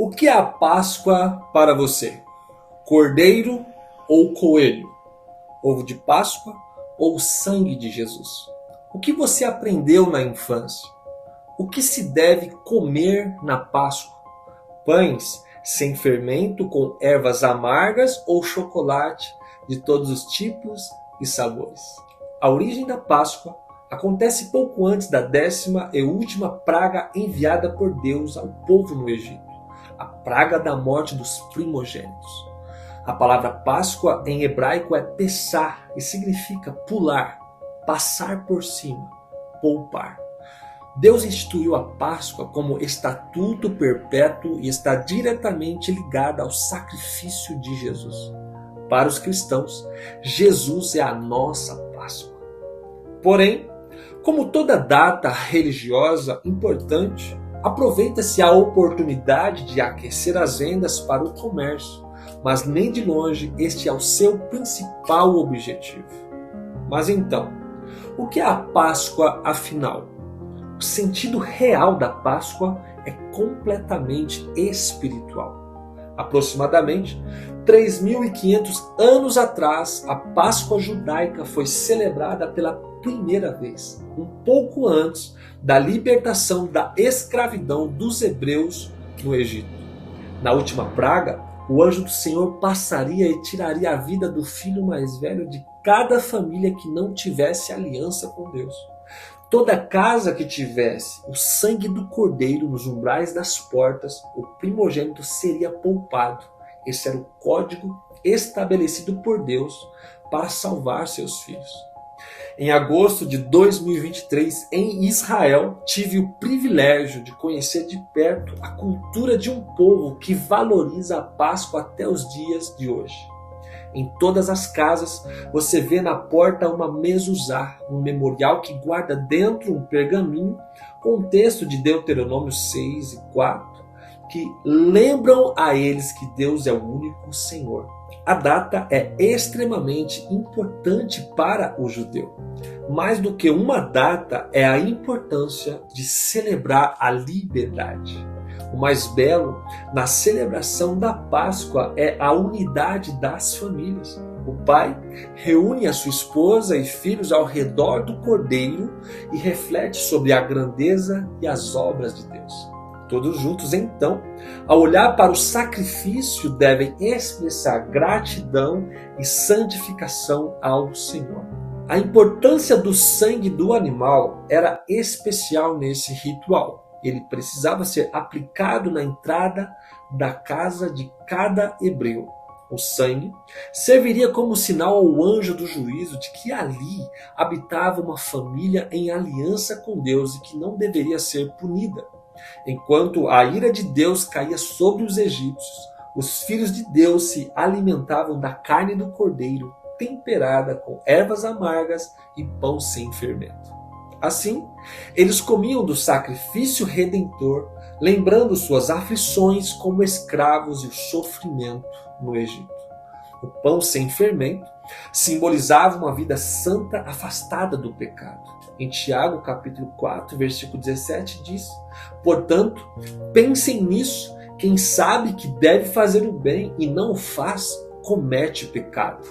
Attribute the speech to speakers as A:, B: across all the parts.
A: O que é a Páscoa para você? Cordeiro ou coelho? Ovo de Páscoa ou sangue de Jesus? O que você aprendeu na infância? O que se deve comer na Páscoa? Pães sem fermento com ervas amargas ou chocolate de todos os tipos e sabores? A origem da Páscoa acontece pouco antes da 10ª e última praga enviada por Deus ao povo no Egito, a praga da morte dos primogênitos. A palavra Páscoa em hebraico é pessah e significa pular, passar por cima, poupar. Deus instituiu a Páscoa como estatuto perpétuo e está diretamente ligada ao sacrifício de Jesus. Para os cristãos, Jesus é a nossa Páscoa. Porém, como toda data religiosa importante, aproveita-se a oportunidade de aquecer as vendas para o comércio, mas nem de longe este é o seu principal objetivo. Mas então, o que é a Páscoa afinal? O sentido real da Páscoa é completamente espiritual. Aproximadamente 3.500 anos atrás, a Páscoa judaica foi celebrada pela primeira vez, um pouco antes da libertação da escravidão dos hebreus no Egito. Na última praga, o anjo do Senhor passaria e tiraria a vida do filho mais velho de cada família que não tivesse aliança com Deus. Toda casa que tivesse o sangue do cordeiro nos umbrais das portas, o primogênito seria poupado. Esse era o código estabelecido por Deus para salvar seus filhos. Em agosto de 2023, em Israel, tive o privilégio de conhecer de perto a cultura de um povo que valoriza a Páscoa até os dias de hoje. Em todas as casas, você vê na porta uma mezuzá, um memorial que guarda dentro um pergaminho com o texto de Deuteronômio 6 e 4, que lembram a eles que Deus é o único Senhor. A data é extremamente importante para o judeu. Mais do que uma data é a importância de celebrar a liberdade. O mais belo na celebração da Páscoa é a unidade das famílias. O pai reúne a sua esposa e filhos ao redor do cordeiro e reflete sobre a grandeza e as obras de Deus. Todos juntos, então, ao olhar para o sacrifício, devem expressar gratidão e santificação ao Senhor. A importância do sangue do animal era especial nesse ritual. Ele precisava ser aplicado na entrada da casa de cada hebreu. O sangue serviria como sinal ao anjo do juízo de que ali habitava uma família em aliança com Deus e que não deveria ser punida. Enquanto a ira de Deus caía sobre os egípcios, os filhos de Deus se alimentavam da carne do cordeiro, temperada com ervas amargas e pão sem fermento. Assim, eles comiam do sacrifício redentor, lembrando suas aflições como escravos e o sofrimento no Egito. O pão sem fermento simbolizava uma vida santa afastada do pecado. Em Tiago, capítulo 4, versículo 17, diz: portanto, pensem nisso, quem sabe que deve fazer o bem e não o faz, comete pecado.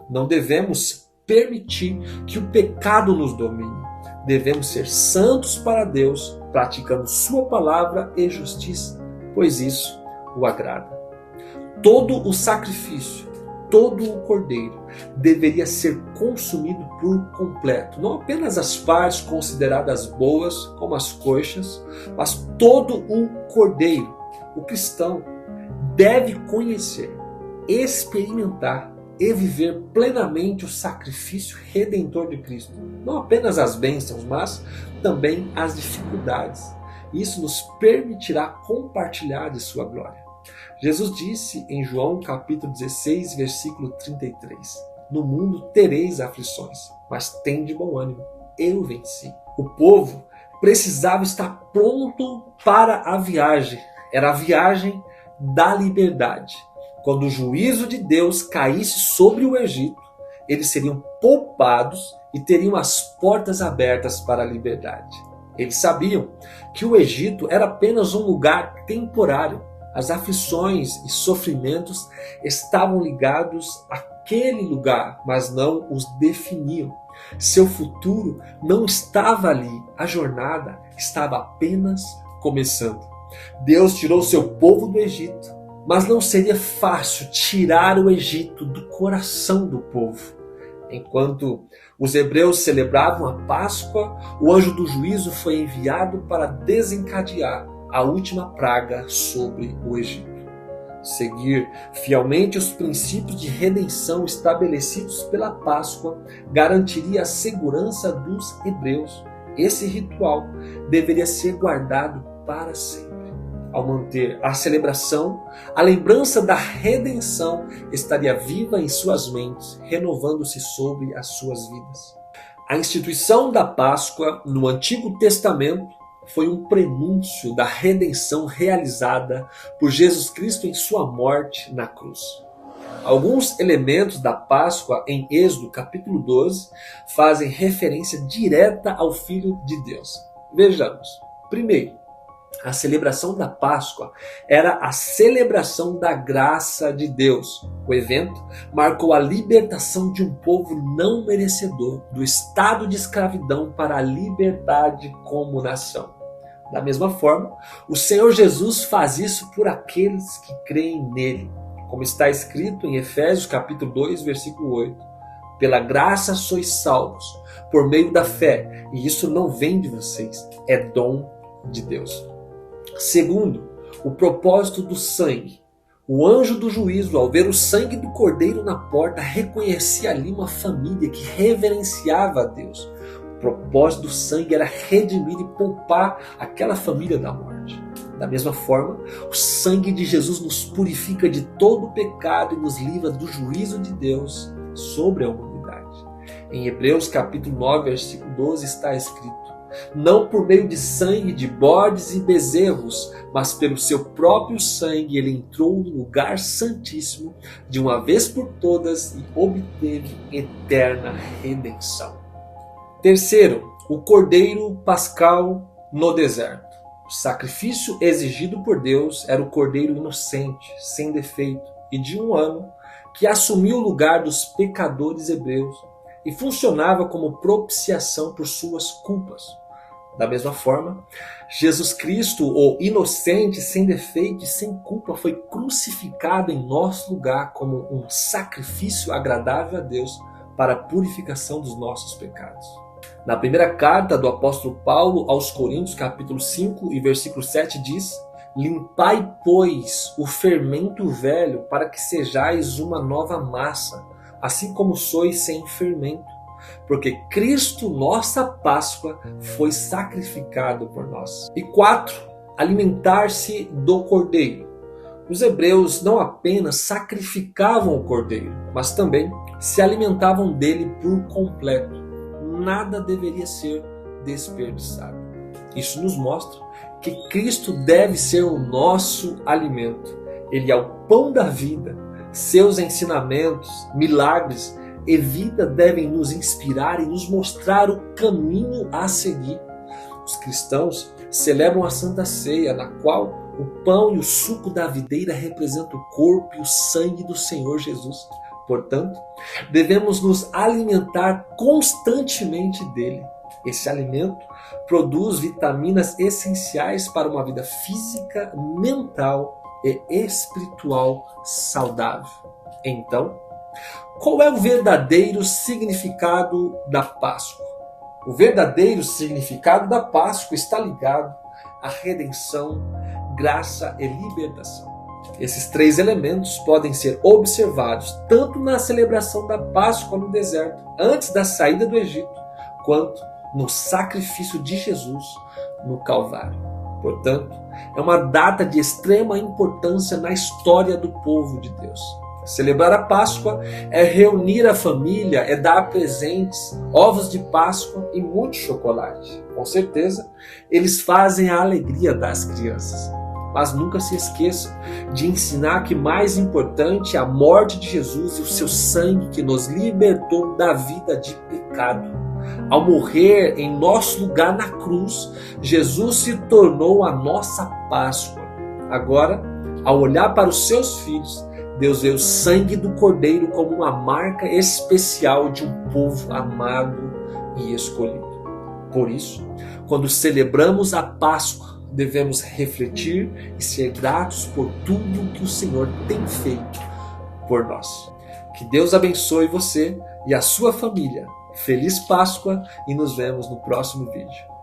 A: Não devemos permitir que o pecado nos domine. Devemos ser santos para Deus, praticando sua palavra e justiça, pois isso o agrada. Todo o sacrifício, todo o cordeiro deveria ser consumido por completo. Não apenas as partes consideradas boas, como as coxas, mas todo o cordeiro. O cristão deve conhecer, experimentar e viver plenamente o sacrifício redentor de Cristo. Não apenas as bênçãos, mas também as dificuldades. Isso nos permitirá compartilhar de sua glória. Jesus disse em João capítulo 16, versículo 33, no mundo tereis aflições, mas tende bom ânimo, eu venci. O povo precisava estar pronto para a viagem. Era a viagem da liberdade. Quando o juízo de Deus caísse sobre o Egito, eles seriam poupados e teriam as portas abertas para a liberdade. Eles sabiam que o Egito era apenas um lugar temporário, As aflições e sofrimentos estavam ligados àquele lugar, mas não os definiam. Seu futuro não estava ali, a jornada estava apenas começando. Deus tirou seu povo do Egito, mas não seria fácil tirar o Egito do coração do povo. Enquanto os hebreus celebravam a Páscoa, o anjo do juízo foi enviado para desencadear a última praga sobre o Egito. Seguir fielmente os princípios de redenção estabelecidos pela Páscoa garantiria a segurança dos hebreus. Esse ritual deveria ser guardado para sempre. Ao manter a celebração, a lembrança da redenção estaria viva em suas mentes, renovando-se sobre as suas vidas. A instituição da Páscoa no Antigo Testamento foi um prenúncio da redenção realizada por Jesus Cristo em sua morte na cruz. Alguns elementos da Páscoa em Êxodo capítulo 12 fazem referência direta ao Filho de Deus. Vejamos. Primeiro, a celebração da Páscoa era a celebração da graça de Deus. O evento marcou a libertação de um povo não merecedor do estado de escravidão para a liberdade como nação. Da mesma forma, o Senhor Jesus faz isso por aqueles que creem nele, como está escrito em Efésios capítulo 2, versículo 8. Pela graça sois salvos, por meio da fé, e isso não vem de vocês, é dom de Deus. Segundo, o propósito do sangue. O anjo do juízo, ao ver o sangue do cordeiro na porta, reconhecia ali uma família que reverenciava a Deus. O propósito do sangue era redimir e poupar aquela família da morte. Da mesma forma, o sangue de Jesus nos purifica de todo o pecado e nos livra do juízo de Deus sobre a humanidade. Em Hebreus capítulo 9, versículo 12 está escrito: não por meio de sangue de bodes e bezerros, mas pelo seu próprio sangue ele entrou no lugar santíssimo de uma vez por todas e obteve eterna redenção. Terceiro, o cordeiro pascal no deserto. O sacrifício exigido por Deus era o cordeiro inocente, sem defeito e de 1 ano, que assumiu o lugar dos pecadores hebreus e funcionava como propiciação por suas culpas. Da mesma forma, Jesus Cristo, o inocente, sem defeito e sem culpa, foi crucificado em nosso lugar como um sacrifício agradável a Deus para a purificação dos nossos pecados. Na primeira carta do apóstolo Paulo aos Coríntios, capítulo 5 e versículo 7 diz: limpai, pois, o fermento velho, para que sejais uma nova massa, assim como sois sem fermento. Porque Cristo, nossa Páscoa, foi sacrificado por nós. E 4, alimentar-se do cordeiro. Os hebreus não apenas sacrificavam o cordeiro, mas também se alimentavam dele por completo. Nada deveria ser desperdiçado. Isso nos mostra que Cristo deve ser o nosso alimento. Ele é o pão da vida. Seus ensinamentos, milagres e vida devem nos inspirar e nos mostrar o caminho a seguir. Os cristãos celebram a Santa Ceia, na qual o pão e o suco da videira representam o corpo e o sangue do Senhor Jesus. Portanto, devemos nos alimentar constantemente dele. Esse alimento produz vitaminas essenciais para uma vida física, mental e espiritual saudável. Então, qual é o verdadeiro significado da Páscoa? O verdadeiro significado da Páscoa está ligado à redenção, graça e libertação. Esses 3 elementos podem ser observados tanto na celebração da Páscoa no deserto, antes da saída do Egito, quanto no sacrifício de Jesus no Calvário. Portanto, é uma data de extrema importância na história do povo de Deus. Celebrar a Páscoa é reunir a família, é dar presentes, ovos de Páscoa e muito chocolate. Com certeza, eles fazem a alegria das crianças. Mas nunca se esqueçam de ensinar que mais importante é a morte de Jesus e o seu sangue que nos libertou da vida de pecado. Ao morrer em nosso lugar na cruz, Jesus se tornou a nossa Páscoa. Agora, Ao olhar para os seus filhos, Deus vê o sangue do Cordeiro como uma marca especial de um povo amado e escolhido. Por isso, quando celebramos a Páscoa, devemos refletir e ser gratos por tudo o que o Senhor tem feito por nós. Que Deus abençoe você e a sua família. Feliz Páscoa e nos vemos no próximo vídeo.